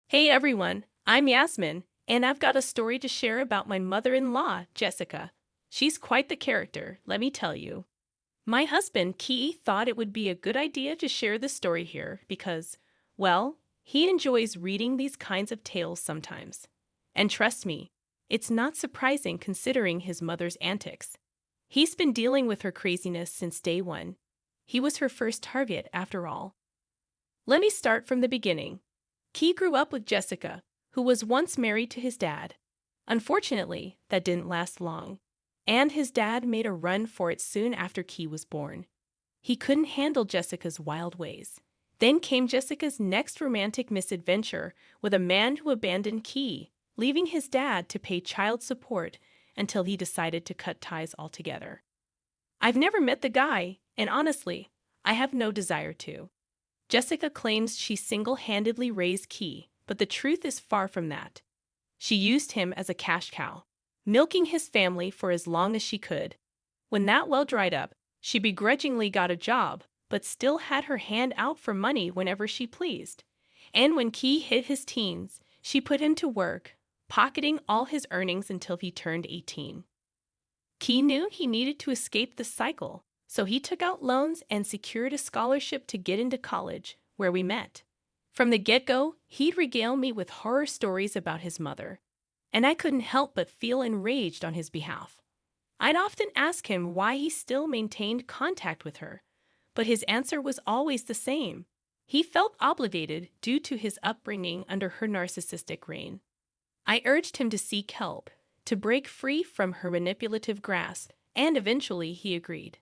Hey everyone, I'm Yasmin, and I've got a story to share about my mother-in-law, Jessica. She's quite the character, let me tell you. My husband, Key, thought it would be a good idea to share this story here because, well, he enjoys reading these kinds of tales sometimes. And trust me, it's not surprising considering his mother's antics. He's been dealing with her craziness since day one. He was her first target, after all. Let me start from the beginning. Key grew up with Jessica, who was once married to his dad. Unfortunately, that didn't last long, and his dad made a run for it soon after Key was born. He couldn't handle Jessica's wild ways. Then came Jessica's next romantic misadventure with a man who abandoned Key, leaving his dad to pay child support until he decided to cut ties altogether. I've never met the guy, and honestly, I have no desire to. Jessica claims she single-handedly raised Key, but the truth is far from that. She used him as a cash cow, milking his family for as long as she could. When that well dried up, she begrudgingly got a job, but still had her hand out for money whenever she pleased. And when Key hit his teens, she put him to work, pocketing all his earnings until he turned 18. Key knew he needed to escape the cycle, so he took out loans and secured a scholarship to get into college, where we met. From the get-go, he'd regale me with horror stories about his mother, and I couldn't help but feel enraged on his behalf. I'd often ask him why he still maintained contact with her, but his answer was always the same. He felt obligated due to his upbringing under her narcissistic reign. I urged him to seek help, to break free from her manipulative grasp, and eventually he agreed.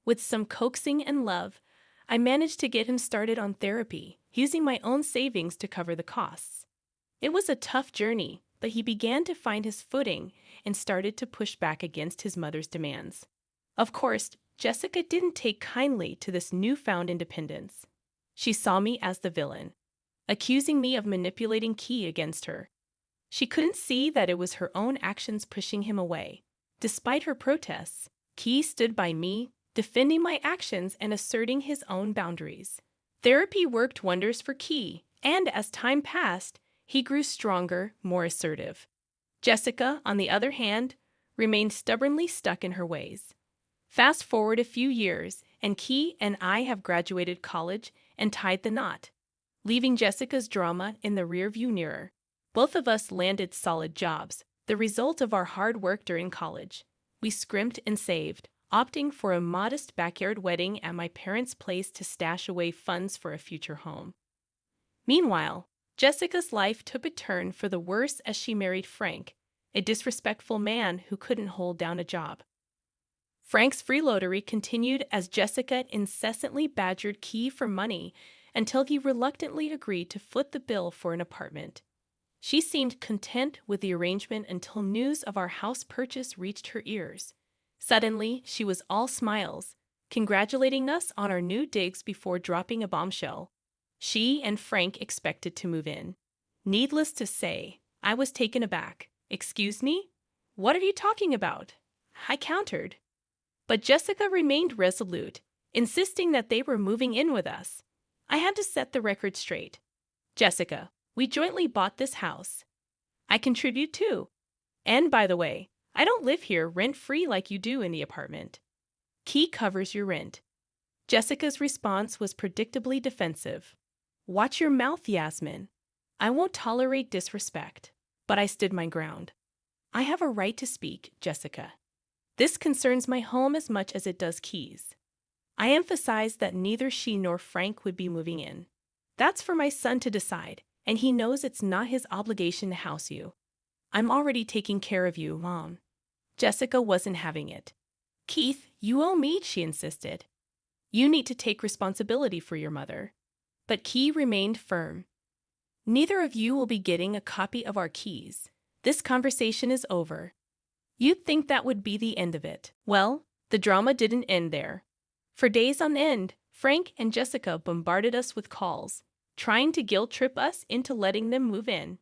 With some coaxing and love, I managed to get him started on therapy, using my own savings to cover the costs. It was a tough journey, but he began to find his footing and started to push back against his mother's demands. Of course, Jessica didn't take kindly to this newfound independence. She saw me as the villain, accusing me of manipulating Key against her. She couldn't see that it was her own actions pushing him away. Despite her protests, Key stood by me, defending my actions and asserting his own boundaries. Therapy worked wonders for Key, and as time passed, he grew stronger, more assertive. Jessica, on the other hand, remained stubbornly stuck in her ways. Fast forward a few years, and Key and I have graduated college and tied the knot, leaving Jessica's drama in the rearview mirror. Both of us landed solid jobs, the result of our hard work during college. We scrimped and saved, opting for a modest backyard wedding at my parents' place to stash away funds for a future home. Meanwhile, Jessica's life took a turn for the worse as she married Frank, a disrespectful man who couldn't hold down a job. Frank's freeloadery continued as Jessica incessantly badgered Key for money until he reluctantly agreed to foot the bill for an apartment. She seemed content with the arrangement until news of our house purchase reached her ears. Suddenly, she was all smiles, congratulating us on our new digs before dropping a bombshell. She and Frank expected to move in. Needless to say, I was taken aback. "Excuse me? What are you talking about?" I countered. But Jessica remained resolute, insisting that they were moving in with us. I had to set the record straight. "Jessica, we jointly bought this house. I contribute too. And by the way, I don't live here rent-free like you do in the apartment. Key covers your rent." Jessica's response was predictably defensive. "Watch your mouth, Yasmin. I won't tolerate disrespect." But I stood my ground. "I have a right to speak, Jessica. This concerns my home as much as it does Key's." I emphasized that neither she nor Frank would be moving in. "That's for my son to decide, and he knows it's not his obligation to house you. I'm already taking care of you, Mom." Jessica wasn't having it. "Keith, you owe me," she insisted. "You need to take responsibility for your mother." But Key remained firm. "Neither of you will be getting a copy of our keys. This conversation is over." You'd think that would be the end of it. Well, the drama didn't end there. For days on end, Frank and Jessica bombarded us with calls, trying to guilt-trip us into letting them move in.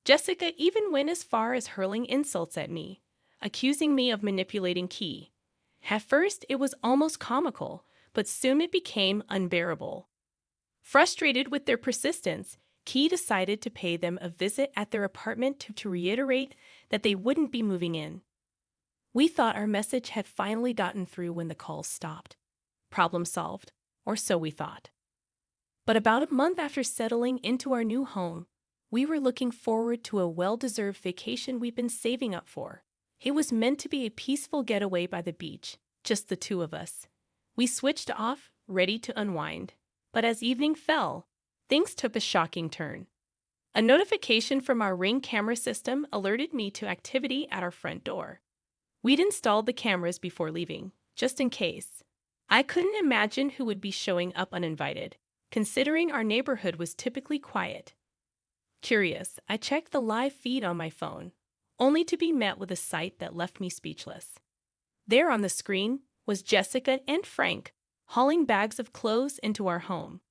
Jessica even went as far as hurling insults at me, accusing me of manipulating Key. At first, it was almost comical, but soon it became unbearable. Frustrated with their persistence, Key decided to pay them a visit at their apartment to reiterate that they wouldn't be moving in. We thought our message had finally gotten through when the calls stopped. Problem solved, or so we thought. But about a month after settling into our new home, we were looking forward to a well-deserved vacation we'd been saving up for. It was meant to be a peaceful getaway by the beach, just the two of us. We switched off, ready to unwind. But as evening fell, things took a shocking turn. A notification from our Ring camera system alerted me to activity at our front door. We'd installed the cameras before leaving, just in case. I couldn't imagine who would be showing up uninvited, considering our neighborhood was typically quiet. Curious, I checked the live feed on my phone, only to be met with a sight that left me speechless. There on the screen was Jessica and Frank hauling bags of clothes into our home.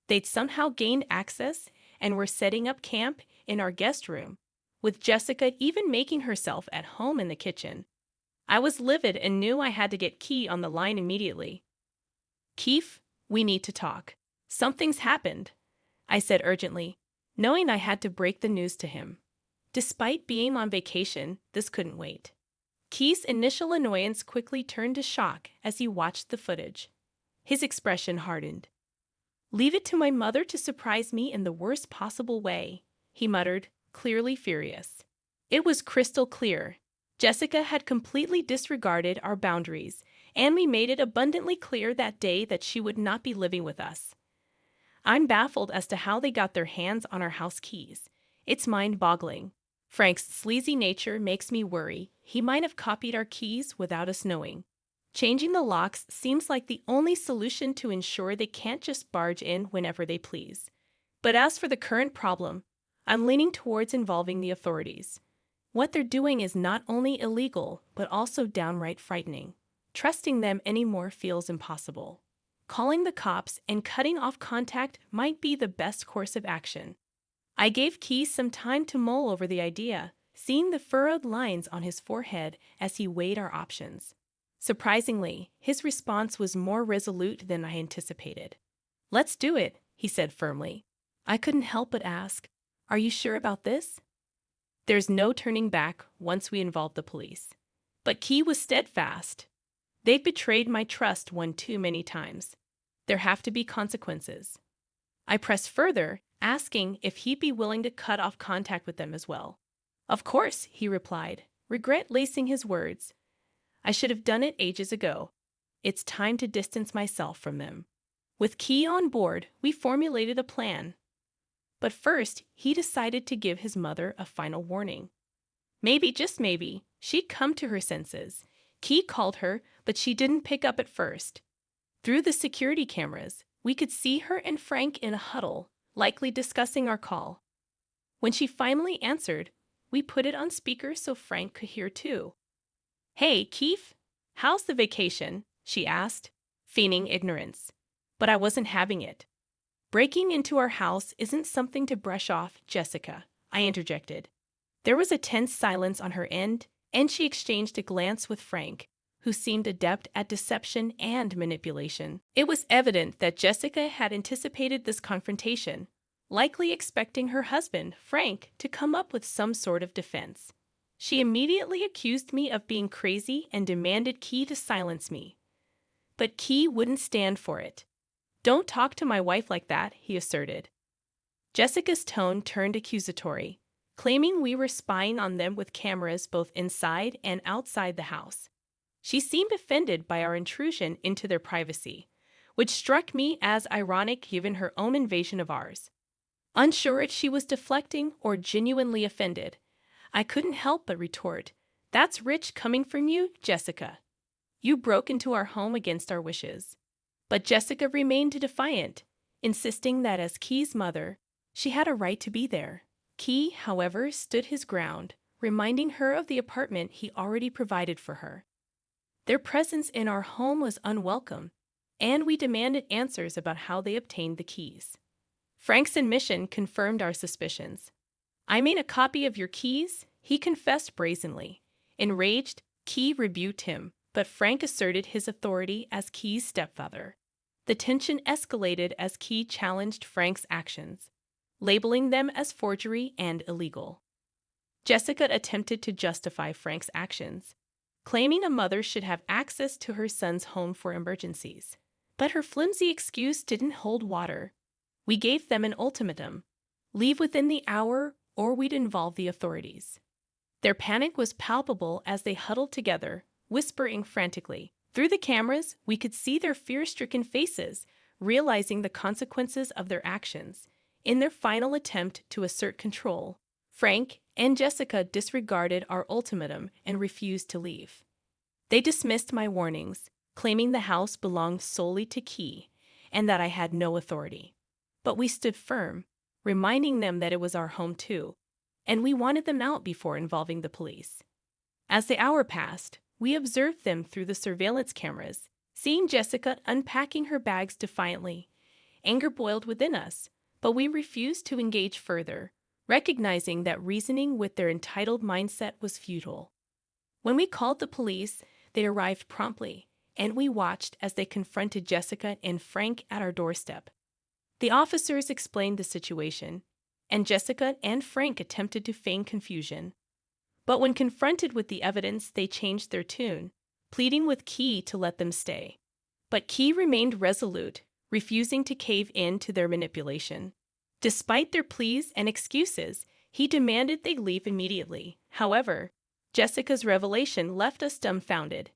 They'd somehow gained access and were setting up camp in our guest room, with Jessica even making herself at home in the kitchen. I was livid and knew I had to get Key on the line immediately. "Keith, we need to talk. Something's happened," I said urgently, knowing I had to break the news to him. Despite being on vacation, this couldn't wait. Key's initial annoyance quickly turned to shock as he watched the footage. His expression hardened. "Leave it to my mother to surprise me in the worst possible way," he muttered, clearly furious. It was crystal clear. Jessica had completely disregarded our boundaries, and we made it abundantly clear that day that she would not be living with us. I'm baffled as to how they got their hands on our house keys. It's mind-boggling. Frank's sleazy nature makes me worry he might have copied our keys without us knowing. Changing the locks seems like the only solution to ensure they can't just barge in whenever they please. But as for the current problem, I'm leaning towards involving the authorities. What they're doing is not only illegal, but also downright frightening. Trusting them anymore feels impossible. Calling the cops and cutting off contact might be the best course of action. I gave Key some time to mull over the idea, seeing the furrowed lines on his forehead as he weighed our options. Surprisingly, his response was more resolute than I anticipated. "Let's do it," he said firmly. I couldn't help but ask, "Are you sure about this?" There's no turning back once we involve the police. But Key was steadfast. They've betrayed my trust one too many times. There have to be consequences. I pressed further, asking if he'd be willing to cut off contact with them as well. "Of course," he replied, regret lacing his words. "I should have done it ages ago. It's time to distance myself from them." With Key on board, we formulated a plan. But first, he decided to give his mother a final warning. Maybe, just maybe, she'd come to her senses. Key called her, but she didn't pick up at first. Through the security cameras, we could see her and Frank in a huddle, likely discussing our call. When she finally answered, we put it on speaker so Frank could hear too. "Hey, Keith, how's the vacation?" she asked, feigning ignorance. But I wasn't having it. "Breaking into our house isn't something to brush off, Jessica," I interjected. There was a tense silence on her end, and she exchanged a glance with Frank, who seemed adept at deception and manipulation. It was evident that Jessica had anticipated this confrontation, likely expecting her husband, Frank, to come up with some sort of defense. She immediately accused me of being crazy and demanded Key to silence me. But Key wouldn't stand for it. "Don't talk to my wife like that," he asserted. Jessica's tone turned accusatory, claiming we were spying on them with cameras both inside and outside the house. She seemed offended by our intrusion into their privacy, which struck me as ironic given her own invasion of ours. Unsure if she was deflecting or genuinely offended, I couldn't help but retort, "That's rich coming from you, Jessica. You broke into our home against our wishes." But Jessica remained defiant, insisting that as Key's mother, she had a right to be there. Key, however, stood his ground, reminding her of the apartment he already provided for her. Their presence in our home was unwelcome, and we demanded answers about how they obtained the keys. Frank's admission confirmed our suspicions. "I made a copy of your keys," he confessed brazenly. Enraged, Key rebuked him, but Frank asserted his authority as Key's stepfather. The tension escalated as Key challenged Frank's actions. labeling them as forgery and illegal. Jessica attempted to justify Frank's actions, claiming a mother should have access to her son's home for emergencies. But her flimsy excuse didn't hold water. We gave them an ultimatum: leave within the hour or we'd involve the authorities. Their panic was palpable as they huddled together, whispering frantically. Through the cameras, we could see their fear-stricken faces, realizing the consequences of their actions. In their final attempt to assert control, Frank and Jessica disregarded our ultimatum and refused to leave. They dismissed my warnings, claiming the house belonged solely to Key and that I had no authority. But we stood firm, reminding them that it was our home too, and we wanted them out before involving the police. As the hour passed, we observed them through the surveillance cameras, seeing Jessica unpacking her bags defiantly. Anger boiled within us, but we refused to engage further, recognizing that reasoning with their entitled mindset was futile. When we called the police, they arrived promptly, and we watched as they confronted Jessica and Frank at our doorstep. The officers explained the situation, and Jessica and Frank attempted to feign confusion. But when confronted with the evidence, they changed their tune, pleading with Key to let them stay. But Key remained resolute, refusing to cave in to their manipulation. Despite their pleas and excuses, he demanded they leave immediately. However, Jessica's revelation left us dumbfounded.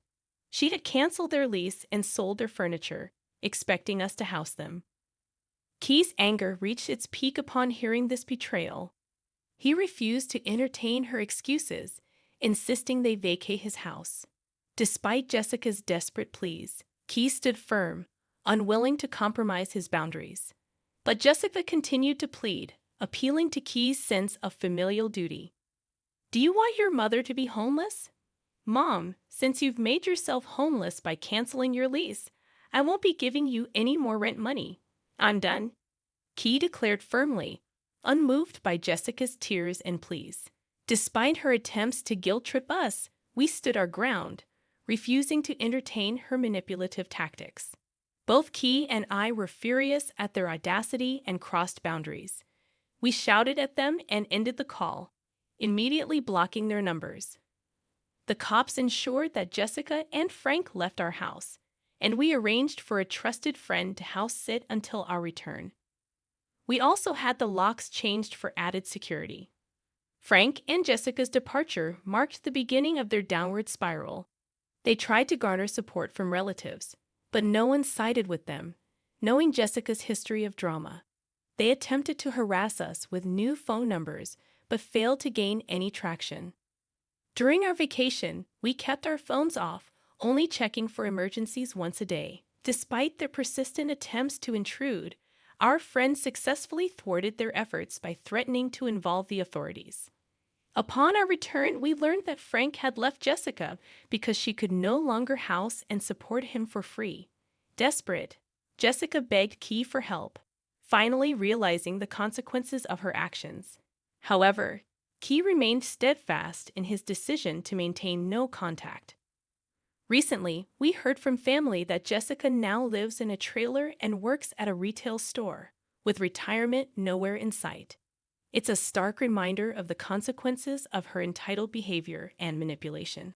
She had canceled their lease and sold their furniture, expecting us to house them. Key's anger reached its peak upon hearing this betrayal. He refused to entertain her excuses, insisting they vacate his house. Despite Jessica's desperate pleas, Key stood firm, unwilling to compromise his boundaries. But Jessica continued to plead, appealing to Key's sense of familial duty. "Do you want your mother to be homeless? Mom, since you've made yourself homeless by canceling your lease, I won't be giving you any more rent money. I'm done," Key declared firmly, unmoved by Jessica's tears and pleas. Despite her attempts to guilt-trip us, we stood our ground, refusing to entertain her manipulative tactics. Both Key and I were furious at their audacity and crossed boundaries. We shouted at them and ended the call, immediately blocking their numbers. The cops ensured that Jessica and Frank left our house, and we arranged for a trusted friend to house sit until our return. We also had the locks changed for added security. Frank and Jessica's departure marked the beginning of their downward spiral. They tried to garner support from relatives, but no one sided with them, knowing Jessica's history of drama. They attempted to harass us with new phone numbers, but failed to gain any traction. During our vacation, we kept our phones off, only checking for emergencies once a day. Despite their persistent attempts to intrude, our friends successfully thwarted their efforts by threatening to involve the authorities. Upon our return, we learned that Frank had left Jessica because she could no longer house and support him for free. Desperate, Jessica begged Key for help, finally realizing the consequences of her actions. However, Key remained steadfast in his decision to maintain no contact. Recently, we heard from family that Jessica now lives in a trailer and works at a retail store, with retirement nowhere in sight. It's a stark reminder of the consequences of her entitled behavior and manipulation.